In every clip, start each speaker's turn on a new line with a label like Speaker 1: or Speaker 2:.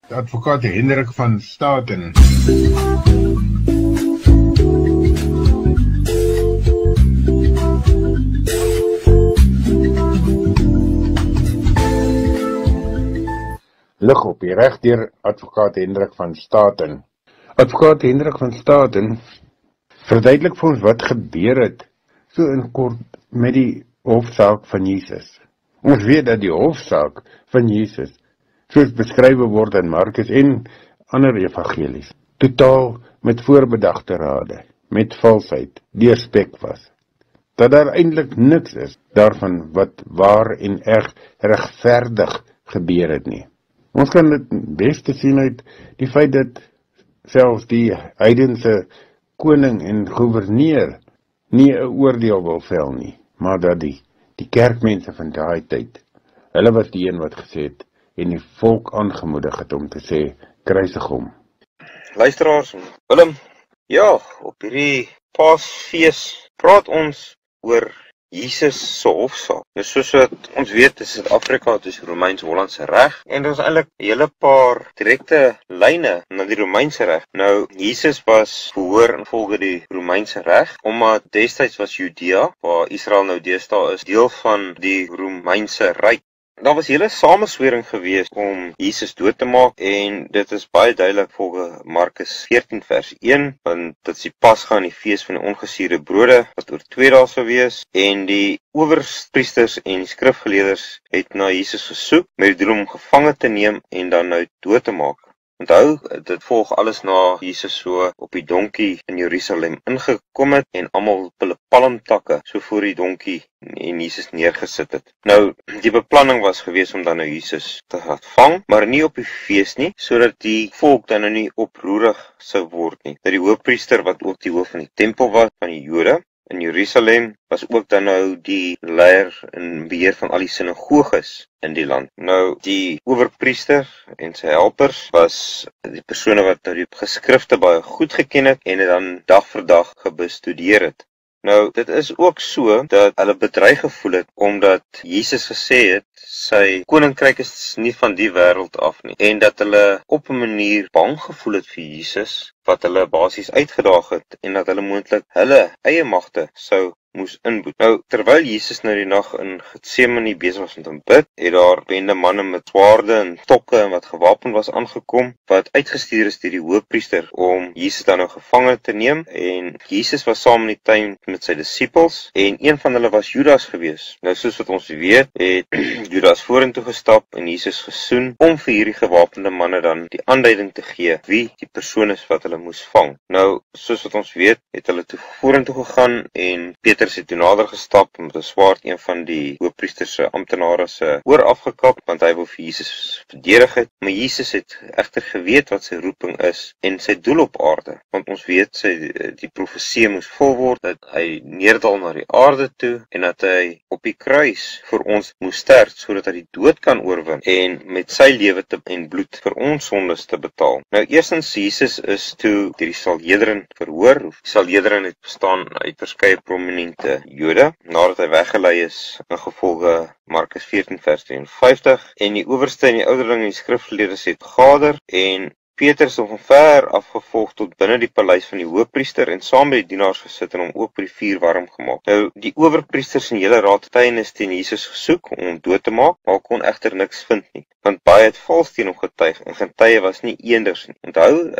Speaker 1: Advokaat Hendrik van Staten. Lig op die reg deur advokaat Hendrik van Staten. Advokaat Hendrik van Staten verduidelik vir ons wat gebeur het so in kort met die hofsaak van Jesus. Ons weet dat die hofsaak van Jesus, soos beskryf word in Markus en ander evangelies, totaal met voorbedagte rade, met valsheid, deurspek was. Dat daar eintlik niks is daarvan wat waar en regverdig gebeur het nie. Ons kan dit beste sien uit die feit dat selfs die heidense koning en gouverneur nie 'n oordeel wil vel nie, maar dat die kerkmense van daai tyd, hulle was die een wat gesê het en die volk aangemoedig het om te sê, kruisig hom.
Speaker 2: Luisteraars, Willem, ja, op hierdie Paasfees praat ons oor Jesus se hofsaak. Dus soos wat ons weet, is Suid-Afrika tussen Romeins-Hollandse reg en daar is eintlik 'n hele paar direkte lyne na die Romeinse reg. Nou, Jesus was verhoor involge die Romeinse reg, omdat destyds was Judea, waar Israel nou deesdae is, deel van die Romeinse ryk. Daar was hele sameswering gewees om Jesus dood te maak en dit is baie duidelik volgens Markus 14 vers 1, want dit is die Pasga en die fees van die ongesuurde brode wat oor 2 dae sou wees en die owerpriesters en die skrifgeleerders het na Jesus gesoek met die doel om gevange te neem en dan nou dood te maak. Onthou, dit volg alles na Jesus so op die donkie in Jerusalem ingekom het en almal hulle palmtakke so voor die donkie en Jesus neergesit het. Nou, die beplanning was gewees om dan nou Jesus te laat vang, maar nie op die fees nie, sodat die volk dan nou nie oproerig sou word nie. Dat die hoofpriester wat ook die hoof van die tempel was van die Jode in Jerusalem was ook dan nou die leier en beheer van al die sinagoges in die land. Nou, die owerpriester en sy helpers was die persone wat nou die geskrifte baie goed geken het en dit dan dag vir dag gebestudeer het. Nou, dit is ook so dat hulle bedreig gevoel het, omdat Jesus gesê het, sy koninkryk is nie van die wêreld af nie, en dat hulle op 'n manier bang gevoel het vir Jesus, wat hulle basies uitgedaag het, en dat hulle moontlik hulle eie magte sou moes inboet. Nou, terwyl Jesus nou die nag in Getsemane besig was om te bid, het daar bende manne met swaarde en stokke en wat gewapen was aangekom, wat uitgestuur is deur die hoofpriester om Jesus dan nou gevange te neem, en Jesus was saam in die tuin met sy disippels, en een van hulle was Judas gewees. Nou, soos wat ons weet, het Judas vorentoe gestap en Jesus gesoen, om vir hierdie gewapende manne dan die aanduiding te gee, wie die persoon is wat hulle moes vang. Nou, soos wat ons weet, het hulle toe vorentoe gegaan, en Petrus het toe nader gestap met 'n swaard een van die hoofpriester se amptenare se oor afgekap, want hy wou vir Jesus verdedig het, maar Jesus het egter geweet wat sy roeping is en sy doel op aarde, want ons weet die profesie moes vol word, dat hy neerdal na die aarde toe en dat hy op die kruis vir ons moes sterf, sodat hy die dood kan oorwin en met sy lewe en bloed vir ons sondes te betaal. Nou, eerstens, Jesus is toe deur die Sanhedrin verhoor. Die Sanhedrin het bestaan uit verskeie prominente Jode, nadat hy weggelei is in gevolge Markus 14 vers 53, en die owerste en die ouderlinge en die skrifgeleerdes het vergader, en Petrus het van ver afgevolg tot binne die paleis van die hoofpriester en saam met die dienaars gesit en hom ook by die vuur warm gemaak. Nou, die owerpriesters en hele raad getuienis teen Jesus gesoek om hom dood te maak, maar kon egter niks vind nie, want baie het vals teen hom getuig en getuie was nie eenders nie. Onthou,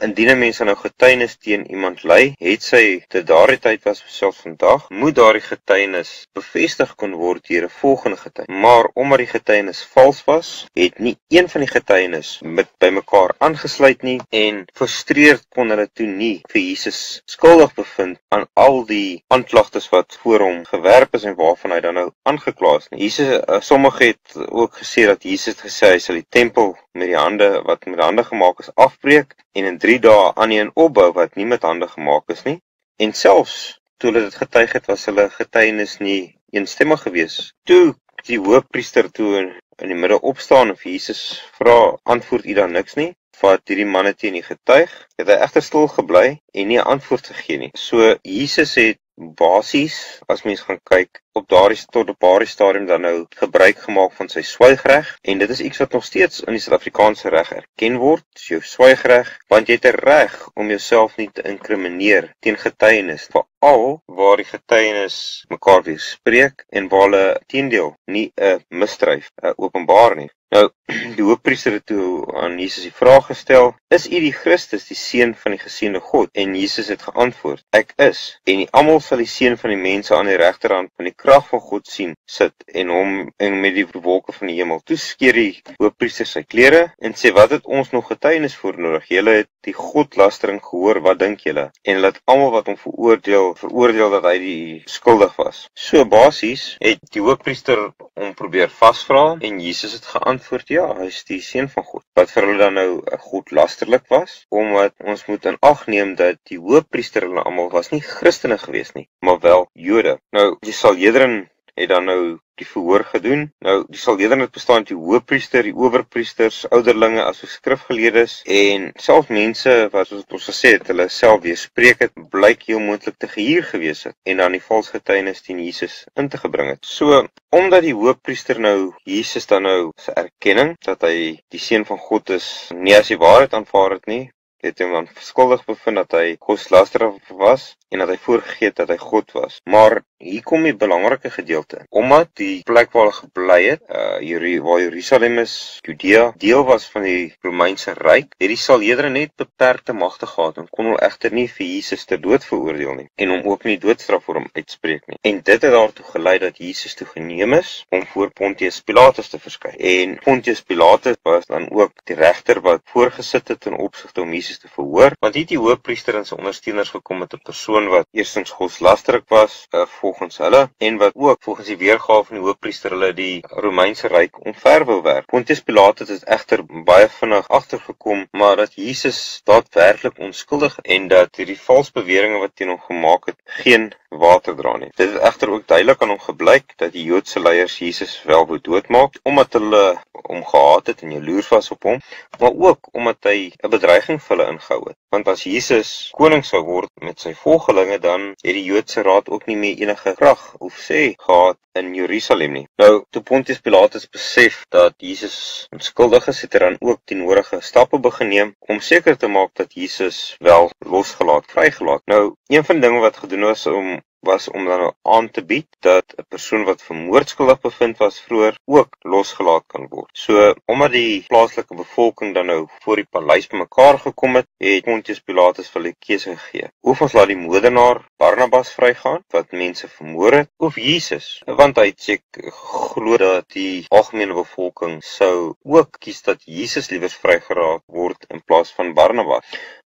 Speaker 2: indien mense nou getuienis teen iemand lei, het sy te daardie tyd was selfs vandag, moet daardie getuienis bevestig kon word deur 'n volgende getuie. Maar omdat die getuienis vals was, het nie een van die getuienis met bymekaar aangesluit nie, en frustreerd kon hulle toe nie vir Jesus skuldig bevind aan al die aanklagtes wat voor hom gewerp is en waarvan hy dan nou aangekla is nie. Jesus, sommige het ook gesê dat Jesus gesê hy sal die tempel met die hande wat met hande gemaak is afbreek en in 3 dae aan een opbou wat nie met hande gemaak is nie. En selfs toe hulle dit getuig het, was hulle getuienis nie eensstemmig gewees. Toe die hoofpriester toe in die middag opstaan en vir Jesus vra, antwoord u dan niks nie? Vat hierdie manne teen die getuig, het hy egter stil gebly en nie 'n antwoord gegee nie. So Jesus het basies, as mens gaan kyk, op daardie stadium dan nou gebruik gemaak van sy swygreg, en dit is iets wat nog steeds in die Suid-Afrikaanse reg erken word, jou swygreg, want jy het 'n reg om jouself nie te inkrimineer teen getuienis, veral waar die getuienis mekaar weerspreek en waar hulle teendeel nie 'n misdryf openbaar nie. Nou, die hoofpriester het toe aan Jesus die vraag gestel, is u die Christus, die seun van die geseënde God? En Jesus het geantwoord, ek is. En die almal sal die seun van die mense aan die regterhand van die krag van God sien sit en met die wolke van die hemel. Toe skeer die hoofpriester sy klere en sê, wat het ons nog getuienis voor nodig? Julle het die godlastering gehoor, wat dink julle? En hulle het almal wat hom veroordeel dat hy die skuldig was. So basies het die hoofpriester hom probeer vasvra en Jesus het geantwoord, ja, hy is die seun van God. Wat vir hulle dan nou godlasterlik was, omdat ons moet in ag neem dat die hoofpriester hulle almal was nie Christene gewees nie, maar wel Jode. Nou, die Sanhedrin het dan nou die verhoor gedoen. Nou, die Sanhedrin het bestaan uit die hoofpriester, die owerpriesters, ouderlinge, asook skrifgeleerdes en selfs mense wat soos ons gesê het, hulle self weerspreek het, blyk heel moontlik te gehuur gewees het en dan die vals getuienis teen Jesus in te gebring het. So, omdat die hoofpriester nou Jesus dan nou sy erkenning dat hy die seun van God is, nie as die waarheid aanvaar het nie, het hom dan skuldig bevind dat hy godslasterer was en dat hy voorgegee het dat hy God was. Maar hier kom die belangrike gedeelte. Omdat die plek waar hulle gebly het, waar Jerusalem is, Judea, deel was van die Romeinse Ryk, het die Sanhedrin net beperkte magte gehad en kon hom egter nie vir Jesus ter dood veroordeel nie en hom ook nie doodstraf vir hom uitspreek nie. En dit het daartoe gelei dat Jesus toe geneem is om voor Pontius Pilatus te verskyn. En Pontius Pilatus was dan ook die regter wat voorgesit het in opsigte om Jesus te verhoor, want hier het die hoofpriester en sy ondersteuners gekom met 'n persoon wat eerstens godslasterik was, volgens hulle, en wat ook volgens die weergawe van die hoofpriester hulle die Romeinse Ryk omver wou werp. Pontius Pilatus het egter baie vinnig agtergekom, maar dat Jesus daadwerklik onskuldig en dat hierdie vals beweringe wat teen hom gemaak het, geen water dra nie. Dit het egter ook duidelik aan hom geblyk dat die Joodse leiers Jesus wel wou doodmaak, omdat hulle hom gehaat het en jaloers was op hom, maar ook omdat hy 'n bedreiging vir hulle ingehou het. Want as Jesus koning sou word met sy volgelinge, dan het die Joodse raad ook nie meer enige krag of sê gehad in Jerusalem nie. Nou, toe Pontius Pilatus besef dat Jesus onskuldig is, het hy dan ook die nodige stappe begin neem om seker te maak dat Jesus wel losgelaat, vrygelaat. Nou, een van die dinge wat gedoen was om dan aan te bied dat 'n persoon wat vermoord skuldig bevind was vroeër ook losgelaat kan word. So, omdat die plaaslike bevolking dan nou voor die paleis bymekaar gekom het, het Pontius Pilatus vir hulle keuse gegee. Of ons laat die moordenaar Barnabas vrygaan, wat mense vermoor het, of Jesus, want hy het geglo dat die algemene bevolking sou ook kies dat Jesus liewers vrygelaat word in plaas van Barnabas.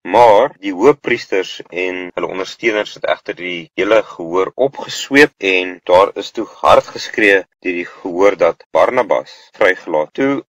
Speaker 2: Maar die hoofpriesters en hulle ondersteuners het egter die hele gehoor opgesweep en daar is toe hard geskree deur die gehoor dat Barnabas vrygelaat. Toe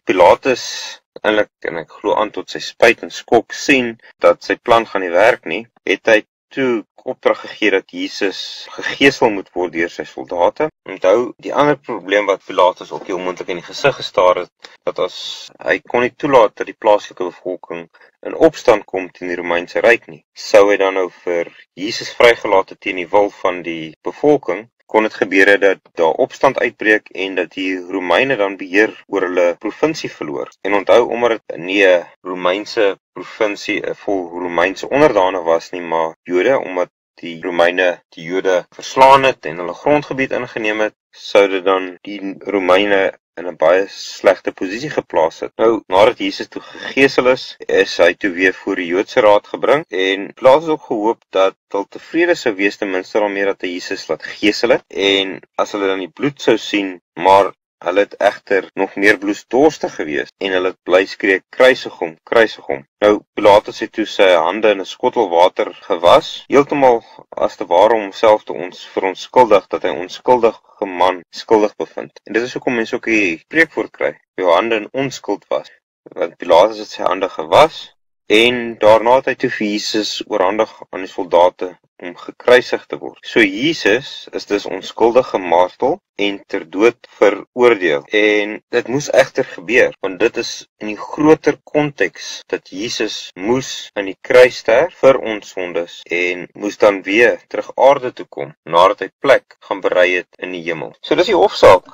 Speaker 2: Pilatus eintlik, en ek glo aan tot sy spyt en skok sien dat sy plan gaan nie werk nie, het hy toe opdrag gegee dat Jesus gegeesel moet word deur sy soldate. Onthou, die ander probleem wat Pilatus ook heel moontlik in die gesig gestaar het, dat as hy kon nie toelaat dat die plaaslike bevolking in opstand kom teen die Romeinse Ryk nie, sou hy dan nou vir Jesus vrygelaat het teen die wil van die bevolking, kon dit gebeur dat daar opstand uitbreek en dat die Romeine dan beheer oor hulle provinsie verloor. En onthou, omdat dit nie 'n Romeinse provinsie vol Romeinse onderdane was nie, maar Jode, omdat die Romeine die Jode verslaan het en hulle grondgebied ingeneem het, sou dit dan die Romeine in 'n baie slegte posisie geplaas het. Nou, nadat Jesus toe gegeesel is hy toe weer voor die Joodse raad gebring en Pilatus ook gehoop dat hulle tevrede sou wees ten minste daarmee dat hy Jesus laat geesel het en as hulle dan die bloed sou sien, maar hulle het egter nog meer bloeddorstig gewees en hulle het bly skree, kruisig hom, kruisig hom. Nou, Pilatus het toe sy hande in 'n skottel water gewas, heeltemal as te ware om homself te verontskuldig dat hy onskuldige man skuldig bevind. En dit is hoekom mense ook die spreekwoord kry, jou hande in onskuld was. Want Pilatus het sy hande gewas en daarna het hy toe vir Jesus oorhandig aan die soldate om gekruisig te word. So Jesus is dus onskuldig gemartel en ter dood veroordeel. En dit moes egter gebeur, want dit is in die groter konteks dat Jesus moes aan die kruis sterf vir ons sondes en moes dan weer terug aarde toe kom nadat hy plek gaan berei het in die hemel. So dis die hofsaak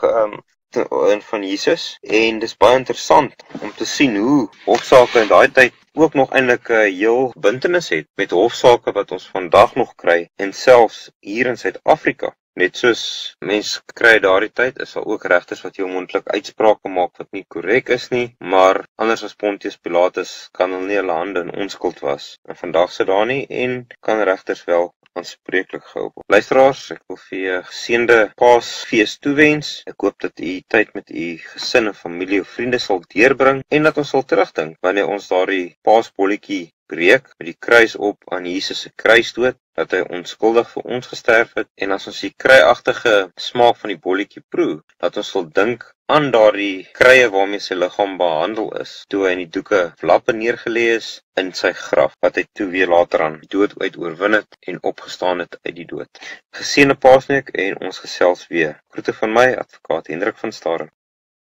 Speaker 2: van Jesus en dis baie interessant om te sien hoe hofsaake in daai tyd ook nog eintlik heel verbintenis het met hofsaake wat ons vandag nog kry en selfs hier in Suid-Afrika. Net soos mense kry daardie tyd, is daar ook regters wat heel moontlik uitsprake maak wat nie korrek is nie, maar anders as Pontius Pilatus kan hulle nie hulle hande in onskuld was. En vandag sit daar nie en kan regters wel aanspreeklik gehou word. Luisteraars, ek wil vir julle geseënde Paasfees toewens. Ek hoop dat u tyd met u gesin en familie of vriende sal deurbring en dat ons sal terugdink wanneer ons daardie paasbolletjie breek met die kruis op aan Jesus se kruisdood, dat hy onskuldig vir ons gesterf het en as ons die kruiagtige smaak van die bolletjie proe, dat ons sal dink aan daardie krye waarmee sy liggaam behandel is, toe hy in die doeke lappe neergelê is in sy graf, wat hy toe weer later aan die dood uit oorwin het en opgestaan het uit die dood. Geseënde Paasweek en ons gesels weer. Groete van my, advokaat Hendrik van Staden.